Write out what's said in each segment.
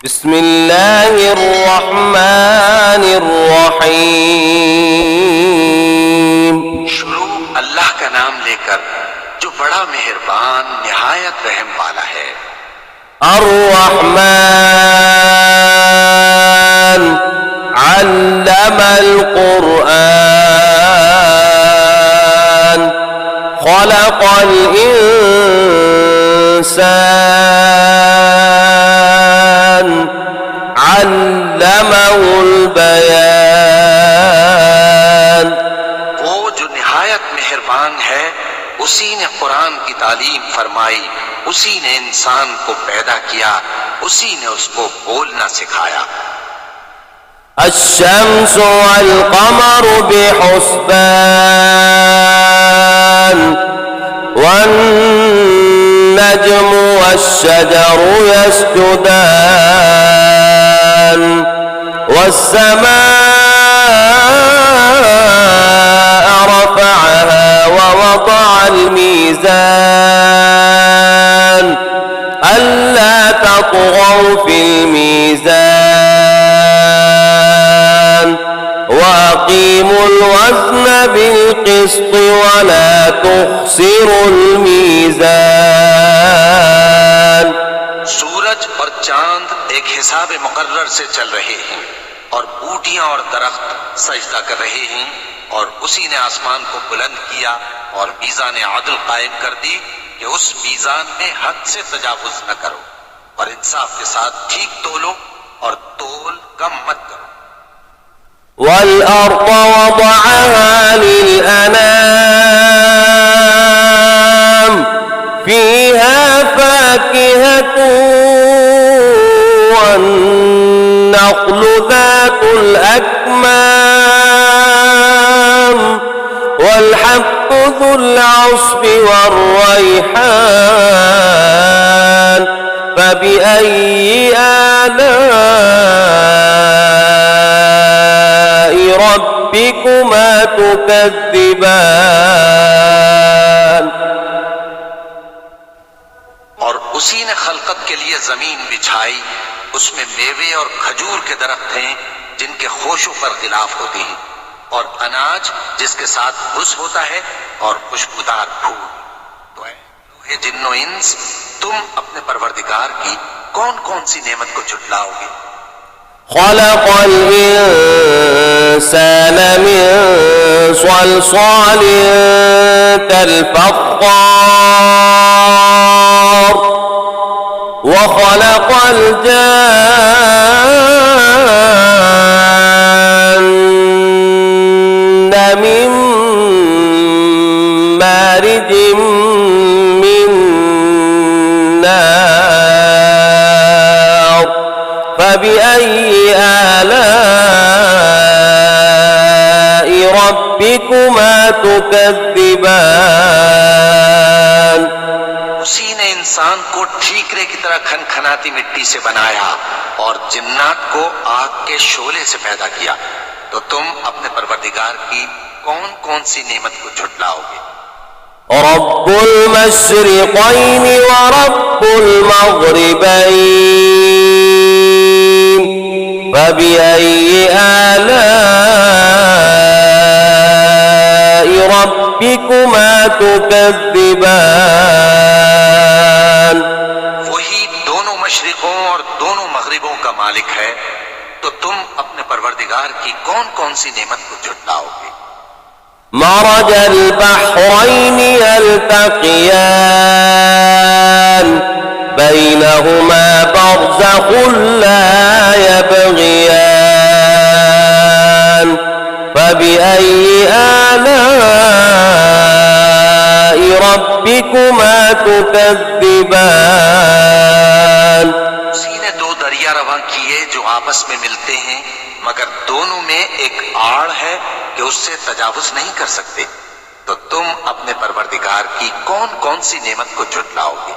बिस्मिल्लाहिर्रहमानिर्रहीम। शुरू अल्लाह का नाम लेकर जो बड़ा मेहरबान निहायत रहम वाला है। अर्रहमान अल्लमल कुरआन खलक़ल इंसान अल्लमहुल बयान। वो जो निहायत मेहरबान है, उसी ने कुरान की तालीम फरमाई, उसी ने इंसान को पैदा किया, उसी ने उसको बोलना सिखाया। अश्शम्सु वल क़मरु बिहुस्बान वन्नज्मु वश्शजरु यस्जुदान वस्समाअ रफ़अहा ववضعल मीज़ान अल्ला तत्ग़ौ फ़िल मीज़ान वअक़ीमुल वज़्न बिल-क़िस्ति वला तुख़्सिरुल मीज़ान। सूरज और चांद एक हिसाब मुकर्रर से चल रहे हैं और बूटियां और दरख्त सजदा कर रहे हैं, और उसी ने आसमान को बुलंद किया और मीज़ान आदल कायम कर दी कि उस मीज़ान में हद से तजावुज न करो और इंसाफ के साथ ठीक तोलो और तोल कम मत करो। वल-अर्ज़ वज़अहा लिल-अनाम फ़ीहा फ़ाकिहतुन वन्नख़्लु ज़ातुल अक्माम वल-हब्बु ज़ुल अस्फ़ि वर्रैहान फ़बिअय्यि आलाइ रब्बिकुमा तुकज़्ज़िबान। और उसी ने खलकत के लिए जमीन बिछाई, उसमें मेवे और खजूर के दरख्त हैं जिनके खोशों पर खिलाफ होती हैं, और अनाज जिसके साथ भुस होता है और खुशबूदार फूल। तो ऐ जिन्नो इंस, तुम अपने परवरदिगार की कौन कौन सी नेमत को झुटलाओगे? खलक़ल इंसान मिन सलसालिन कल-फ़ख़्ख़ार व खलक़ल जान्न मिन मारिजिम मिन नार फ़बिअय्यि आलाइ रब्बिकुमा तुकज़्ज़िबान। उसी ने इंसान को ठीकरे की तरह खनखनाती मिट्टी से बनाया और जिन्नात को आग के शोले से पैदा किया। तो तुम अपने परवरदिगार की कौन कौन सी नेमत को झुटलाओगे? रब्बुल मशरिक़ैनि व रब्बुल मग़रिबैन फ़बिअय्यि आलाइ रब्बिकुमा तुकज़्ज़िबान। वही दोनों मशरिकों और दोनों मगरिबों का मालिक है, तो तुम अपने परवरदिगार की कौन कौन सी नेमत को झुटलाओगे? मरजल बहरैनि यल्तक़ियान बैनहुमा बरज़ख़ुन ला यबग़ियान फ़बिअय्यि आलाइ रब्बिकुमा तुकज़्ज़िबान। उसी ने दो दरिया रवां किए जो आपस में मिलते हैं, मगर दोनों में एक आड़ है कि उससे तजावुज नहीं कर सकते। तो तुम अपने परवरदिगार की कौन कौन सी नेमत को झुटलाओगे?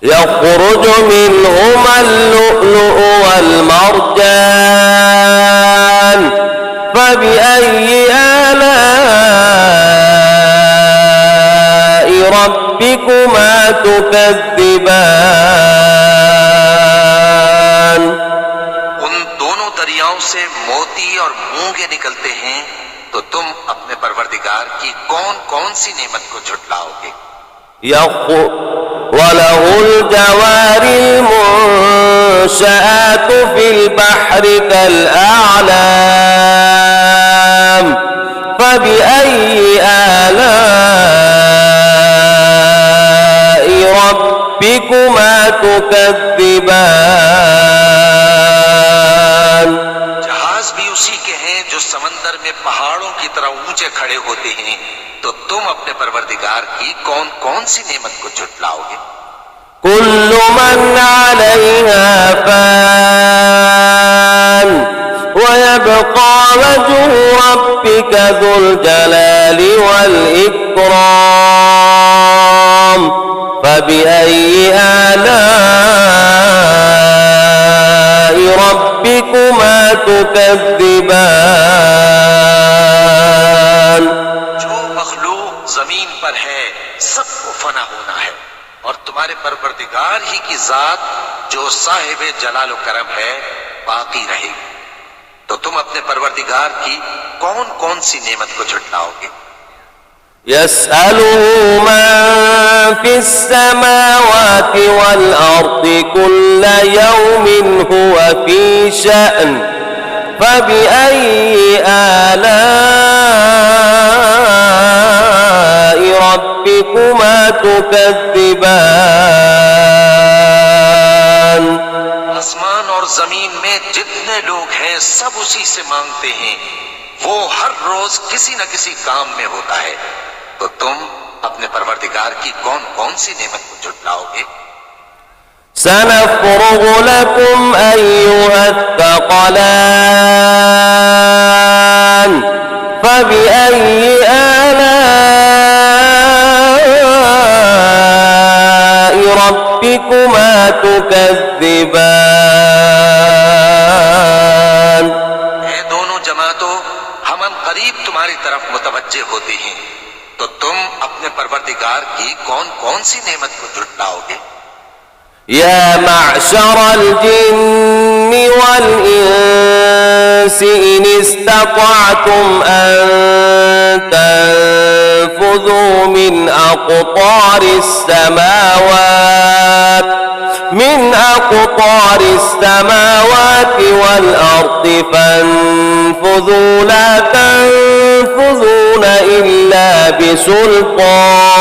यख़रुजु मिनहुमल लुअ्लुअु वल मरजान फ़बिअय्यि आलाइ रब्बिकुमा तुकज़्ज़िबान। से मोती और मूंगे निकलते हैं, तो तुम अपने परवरदिगार की कौन कौन सी नेमत को झुटलाओगे। وله الجوار المنشآت في البحر كالأعلام فبأي آلاء ربكما تكذبان। जहाज भी उसी के हैं जो समंदर में पहाड़ों की तरह ऊंचे खड़े होते हैं, तो तुम अपने परवरदिगार की कौन कौन सी नेमत को झुटलाओगे। كل من عليها فان ويبقى وجه ربك ذو الجلال والإكرام فبأي آلاء ربكما تكذبان। जो मखलूक जमीन पर है सबको फना होना है, और तुम्हारे परवरदिगार ही की जात जो साहिब जलाल व करम है बाकी रहेगी, तो तुम अपने परवरदिगार की कौन कौन सी नेमत को झुटलाओगे। يسأله من في السماوات والأرض كل يوم هو في شأن فبأي آلاء ربكما تكذبان। आसमान और जमीन में जितने लोग हैं सब उसी से मांगते हैं, वो हर रोज किसी न किसी काम में होता है, तो तुम अपने परवरदिगार की कौन कौन सी नेमत को झुटलाओगे। سنفرغ لكم أيها الثقلان فبأي آلاء ربكما تكذبان। ऐ दोनों जमातों, हम करीब तुम्हारी तरफ मुतवज्जे होते हैं, तो तुम अपने परवरदिगार की कौन कौन सी नेमत को झुटलाओगे। يا معشر الجن والإنس إن استطعتم أن تنفذوا من أقطار السماوات والأرض فانفذوا لا تنفذون إلا بسلطان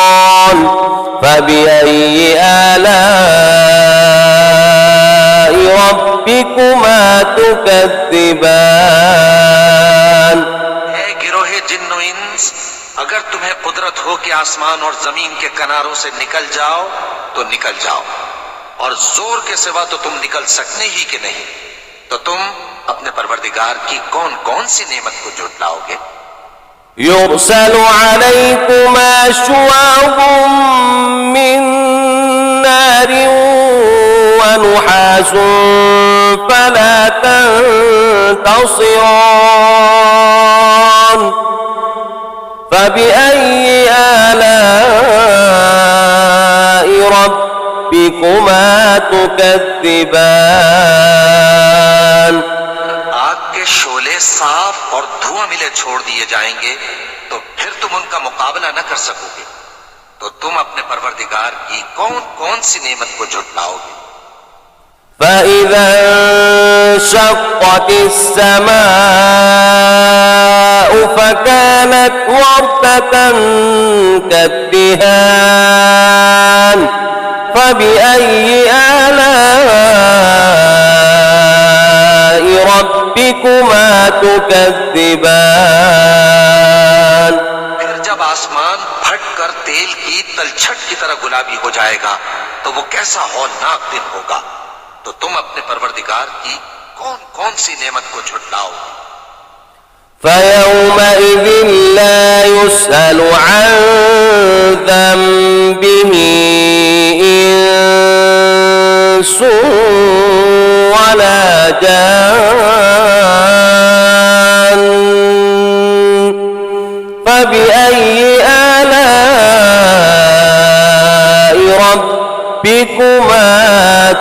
فبأي آلاء ربكما تكذبان। ऐ गिरोहे जिन्नो इंस, अगर तुम्हें कुदरत हो कि आसमान और जमीन के किनारों से निकल जाओ तो निकल जाओ, और जोर के सिवा तो तुम निकल सकने ही के नहीं, तो तुम अपने परवरदिगार की कौन कौन सी नेमत को झुटलाओगे। يرسل عليكما شواظ من نار ونحاس فلا تنتصران فبأي آلاء ربكما تكذبان। आग के शोले साफ और धुआं मिले छोड़ दिए जाएंगे, तो फिर तुम उनका मुकाबला न कर सकोगे, तो तुम अपने परवरदिगार की कौन कौन सी नेमत को झुटलाओगे। فإذا انشقت السماء فكانت وردة كالدهان فبأي آلاء ربكما تكذبان। फिर जब आसमान फट कर तेल की तलछट की तरह गुलाबी हो जाएगा, तो वो कैसा हौलनाक दिन होगा, तो तुम अपने परवरदिगार की कौन कौन सी नेमत को झुटलाओगे। فيومئذ لا يسأل عن ذنبه إنس ولا جان فبأي آلاء ربكما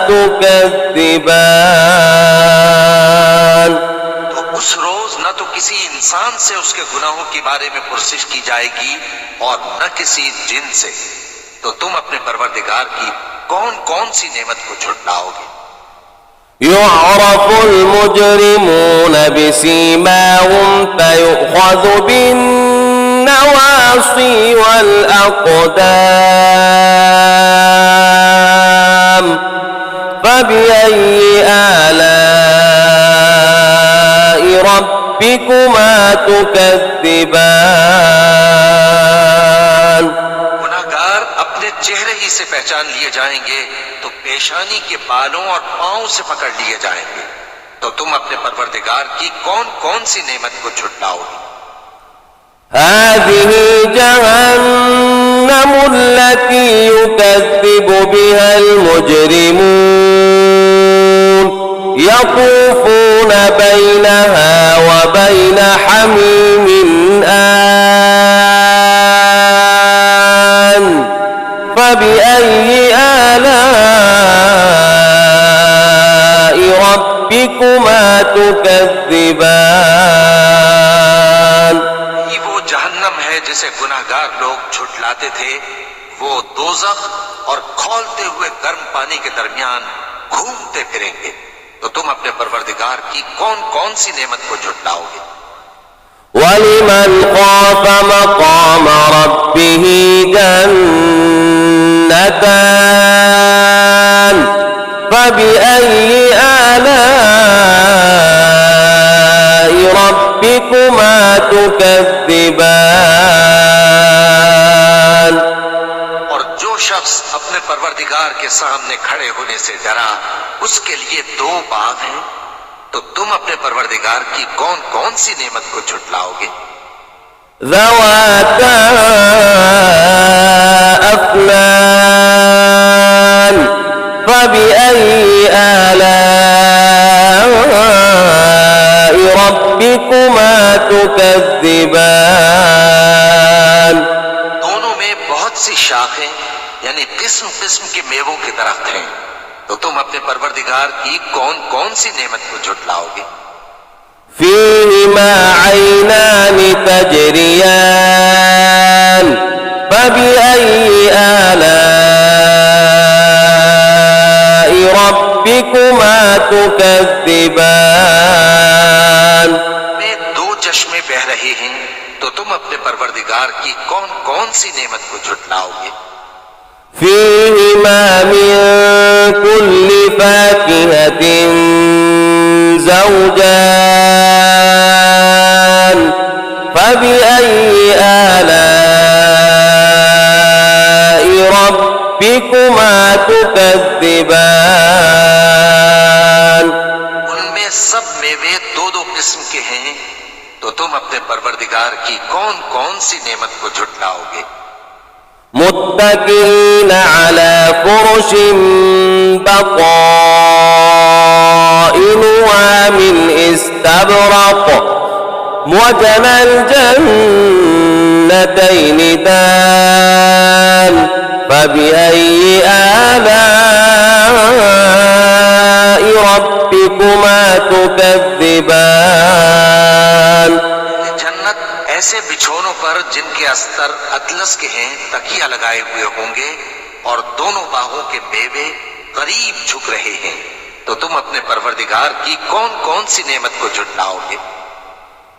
تكذبان। तो तो किसी इंसान से उसके गुनाहों के बारे में पुरसिश की जाएगी और न किसी जिन से, तो तुम अपने परवरदिगार की कौन कौन सी नेमत को झुटलाओगे। يعرف المجرمون بسيماهم فيؤخذ بالنواصي والأقدام فبأي آلاء ربكما تكذبان। गुनाहगार अपने चेहरे ही से पहचान लिए जाएंगे तो पेशानी के बालों और पांव से पकड़ लिए जाएंगे, तो तुम अपने परवरदिगार की कौन कौन सी नेमत को झुटलाओगे। هذه جهنم التي يكذب بها المجرمون يطوفون بينها وبين حميم آن فبأي آلاء ربكما تكذبان। ये वो जहन्नम है जिसे गुनाहगार लोग झुटलाते थे, वो दोज़ख और खौलते हुए गर्म पानी के दरमियान घूमते फिरेंगे, तो तुम अपने परवरदिगार की कौन कौन सी नेमत को झुटलाओगे। ولمن خاف مقام ربه جنتان فبأي آلاء ربكما تكذبان। और जो शख्स अपने परवरदिगार के सामने खड़े होने से डरा, उसके लिए दो बाग हैं, तो तुम अपने परवरदिगार की कौन कौन सी नेमत को झुटलाओगे। ذواتا أفنان فبأي آلاء ربكما تكذبان। दोनों में बहुत सी शाखें यानी किस्म किस्म के मेवों के दरख्त हैं, तो तुम अपने परवरदिगार की कौन कौन सी नेमत को झुटलाओगे। فيهما عينان تجريان فبأي آلاء ربكما تكذبان। में दो चश्मे बह रहे हैं, तो तुम अपने परवरदिगार की कौन कौन सी नेमत को झुटलाओगे। فيهما من كل فاكهة زوجان فبأي آلاء ربكما تكذبان। उनमें सब मेवे दो दो किस्म के हैं, तो तुम अपने परवरदिगार की कौन कौन सी नेमत को झुटलाओगे। متكئين على فرش بطائنها من استبرق وجنى الجنتين دان فبأي آلاء ربكما تكذبان। जन्नत ऐसे बिछोनों पर जिनके अस्तर अतलस के हैं तकिया लगाए हुए होंगे और दोनों बाहों के मेवे करीब झुक रहे हैं, तो तुम अपने परवरदिगार की कौन कौन सी नेमत को झुटलाओगे।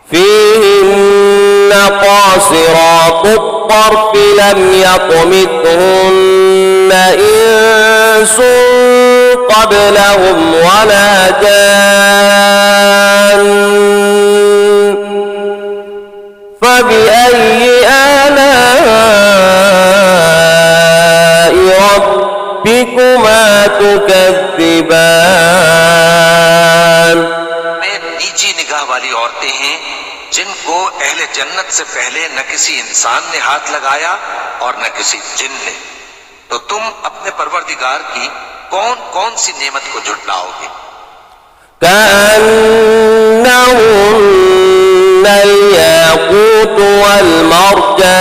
فيهن قاصرات الطرف لم يطمثهن إنس قبلهم ولا جان فبأي آلاء ربكما تكذبان। में नीची निगाह वाली औरतें हैं जिनको अहले जन्नत से पहले न किसी इंसान ने हाथ लगाया और न किसी जिन ने, तो तुम अपने परवरदिगार की कौन कौन सी नेमत को झुटलाओगे। كأنهن الياقوت والمرجان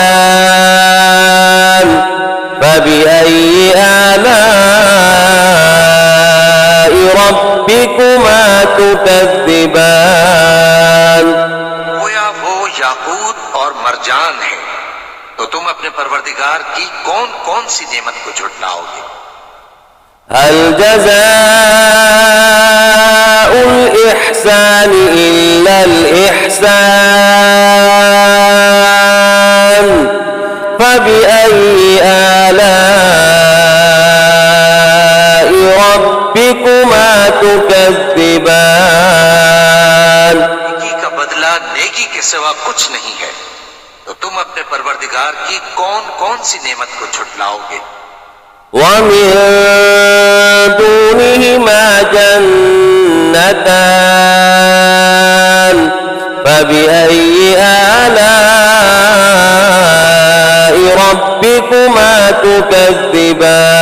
فبأي آلاء ربكما تكذبان। और जान है, तो तुम अपने परवरदिगार की कौन कौन सी नेमत को झुटलाओगे? هل جزاء الإحسان إلا الإحسان فبأي آلاء ربكما تكذبان नेकी का बदला नेकी के सिवा कुछ नहीं है, तो तुम अपने परवरदिगार की कौन कौन सी नेमत को झुटलाओगे? ومن دونهما جنتان فبأي آلاء ربكما تكذبان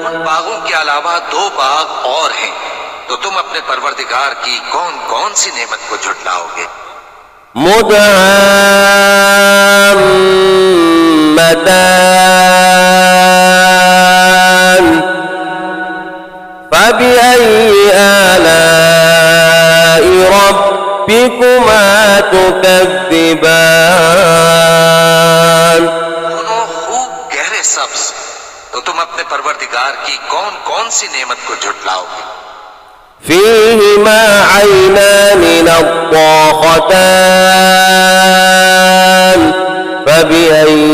उन बागों के अलावा दो बाग और हैं, तो तुम अपने परवरदिगार की कौन कौन सी नेमत को झुटलाओगे? مدهامتان فبأي آلاء ربكما تكذبان दोनों खूब गहरे सब्ज, तो तुम अपने परवरदिगार की कौन कौन सी नेमत को झुटलाओगे? فيهما عينان نضاختان فبأي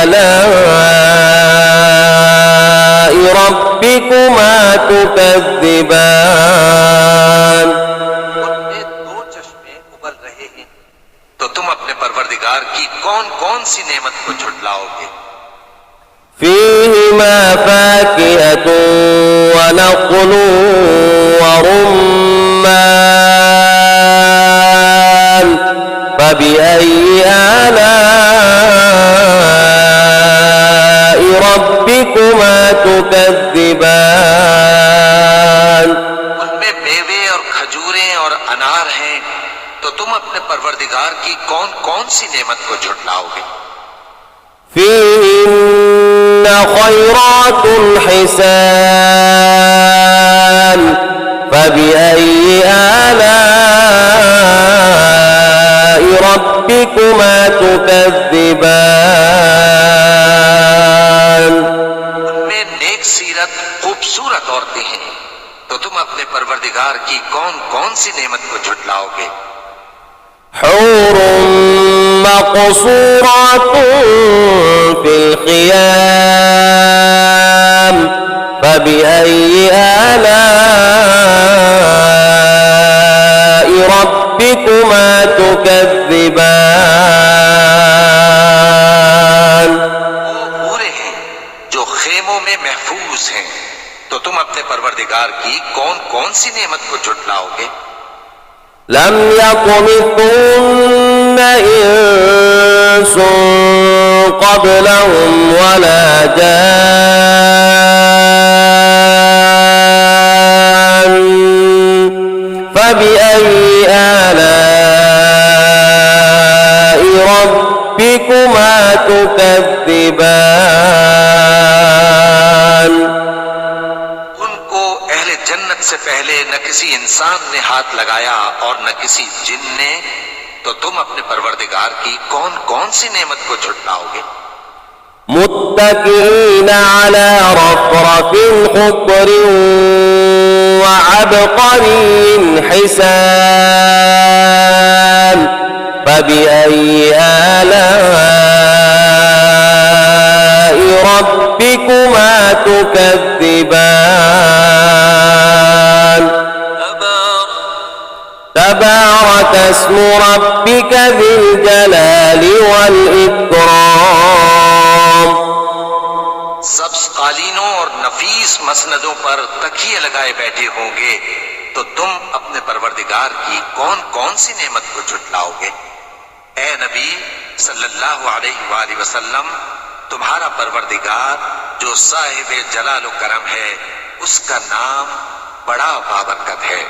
آلاء ربكما تكذبان उनमें दो चश्मे उबल रहे हैं, तो तुम अपने परवरदिगार की कौन कौन सी नेमत को झुटलाओगे? فيهما فاكهة ونخل ورمان فبأي آلاء ربكما تكذبان उनमें मेवे और खजूरें और अनार हैं, तो तुम अपने परवरदिगार की कौन कौन सी नेमत को झुटलाओगे? فيهن خيرات حسان فبأي آلاء ربكما تكذبان उनमें नेक सीरत खूबसूरत औरतें हैं, तो तुम अपने परवरदिगार की कौन कौन सी नेमत को झुटलाओगे? حور مقصورات في الخيام فبأي آلاء ربكما تكذبان वो पूरे हैं जो खेमों में महफूज हैं, तो तुम अपने परवरदिगार की कौन कौन सी नेमत को झुटलाओगे? لم يطمثهن إنس قبلهم ولا جان فبأي آلاء ربكما تكذبان उनको अहले जन्नत से पहले न किसी इंसान ने हाथ लगाया और न किसी जिन ने, तो तुम अपने परवरदिगार की कौन कौन सी नेमत को झुटलाओगे? متكئين على رفرف خضر وعبقري حسان فبأي آلاء ربكما تكذبان تبارك اسم ربك ذي الجلال والإكرام सब्ज कालीनों और नफीस मसनदों पर तकिए लगाए बैठे होंगे, तो तुम अपने परवरदिगार की कौन कौन सी नेमत को झुटलाओगे? ए नबी सल्लल्लाहु अलैहि वसल्लम, तुम्हारा परवरदिगार जो साहिब जलाल करम है, उसका नाम बड़ा बाबरकत है।